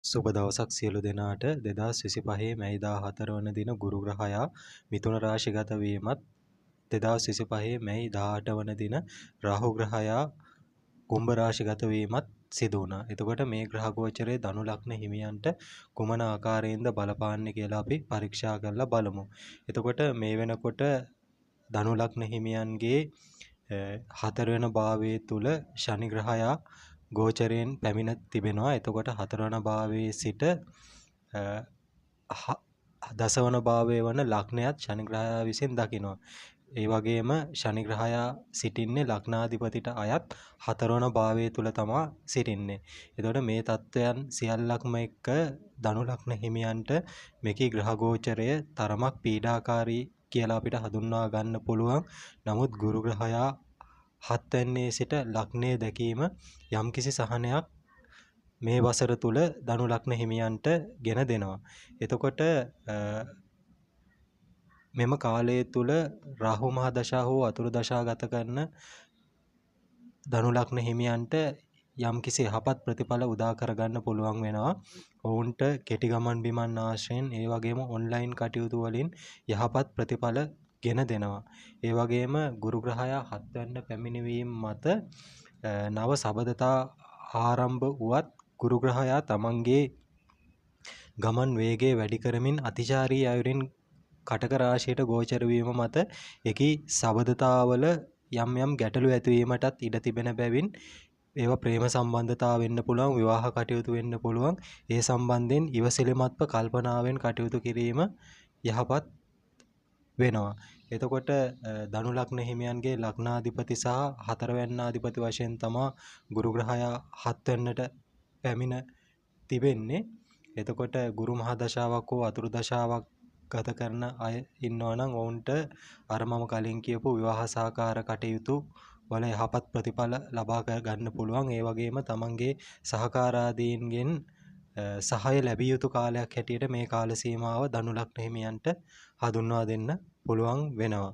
සුබ දවසක් සියලු දෙනාට 2025 මැයි 14 වන දින ගුරු ග්‍රහයා මිථුන රාශිගත වීමත් 2025 මැයි 18 වන දින රාහු ග්‍රහයා කුම්භ රාශිගත වීමත් සිදු වුණා. එතකොට මේ ග්‍රහ ගෝචරයේ ධනු ලග්න හිමියන්ට කුමන ආකාරයෙන්ද බලපාන්නේ කියලා අපි පරීක්ෂා කරලා බලමු. එතකොට මේ වෙනකොට ධනු ලග්න හිමියන්ගේ හතරවන භාවයේ තුල ශනි ග්‍රහයා ගෝචරයෙන් පැමිණ තිබෙනවා. එතකොට හතරවන භාවයේ සිට දසවන භාවයේ වන ලග්නයත් ශනි ග්‍රහයා විසින් දකිනවා. ඒ වගේම ශනි ග්‍රහයා සිටින්නේ ලග්නාධිපතිට අයත් හතරවන භාවයේ තුල තමයි සිටින්නේ. එතකොට මේ தත්වයන් සියල්ලක්ම එක්ක ධනු ලග්න හිමියන්ට මේකී ග්‍රහ ගෝචරය තරමක් පීඩාකාරී කියලා අපිට හඳුන්වා ගන්න පුළුවන්. නමුත් ගුරු ග්‍රහයා හත්වැන්නේ සිට ලග්නයේ දැකීම යම්කිසි සහනයක් මේ වසර තුල ධනු ලග්න හිමියන්ට ගෙන දෙනවා. එතකොට මෙම කාලය තුල රාහු මහ දශා හෝ අතුරු දශා ගත කරන ධනු ලග්න හිමියන්ට යම්කිසි යහපත් ප්‍රතිඵල උදා කරගන්න පුළුවන් වෙනවා. ඔවුන්ට කෙටි ගමන් බිමන් ආශ්‍රයෙන් ඒ වගේම ඔන්ලයින් කටයුතු වලින් යහපත් ප්‍රතිඵල ගෙන දෙනවා. ඒ වගේම ගුරු ග්‍රහයා හත්වැන්න පැමිණීම මත නව සබඳතා ආරම්භ වුවත් ගුරු ග්‍රහයා තමන්ගේ ගමන් වේගය වැඩි කරමින් අතිචාරී අයුරින් කටක රාශියට ගෝචර වීම මත එකී සබඳතාවල යම් යම් ගැටලු ඇතිවීමටත් ඉඩ තිබෙන බැවින් ඒවා ප්‍රේම සම්බන්ධතා වෙන්න පුළුවන්, විවාහ කටයුතු වෙන්න පුළුවන්. ඒ සම්බන්ධයෙන් ඉවසිලිමත්ව කල්පනාවෙන් කටයුතු කිරීම යහපත් වෙනවා. එතකොට ධනු ලග්න හිමියන්ගේ ලග්නාධිපති සහ හතරවැන්නාධිපති වශයෙන් තමා ගුරු ග්‍රහයා හත්වැන්නට පැමිණ තිබෙන්නේ. එතකොට ගුරු මහ දශාවක් හෝ අතුරු දශාවක් ගත කරන අය ඉන්නවා නම් ඔවුන්ට අර මම කලින් කියපු විවාහ සහකාර කටයුතු වල යහපත් ප්‍රතිඵල ලබා ගන්න පුළුවන්. ඒ වගේම තමන්ගේ සහකාරාදීන්ගෙන් සහාය ලැබිය යුතු කාලයක් හැටියට මේ කාල සීමාව ධනු ලග්න හිමියන්ට හඳුන්වා දෙන්න පුළුවන් වෙනවා.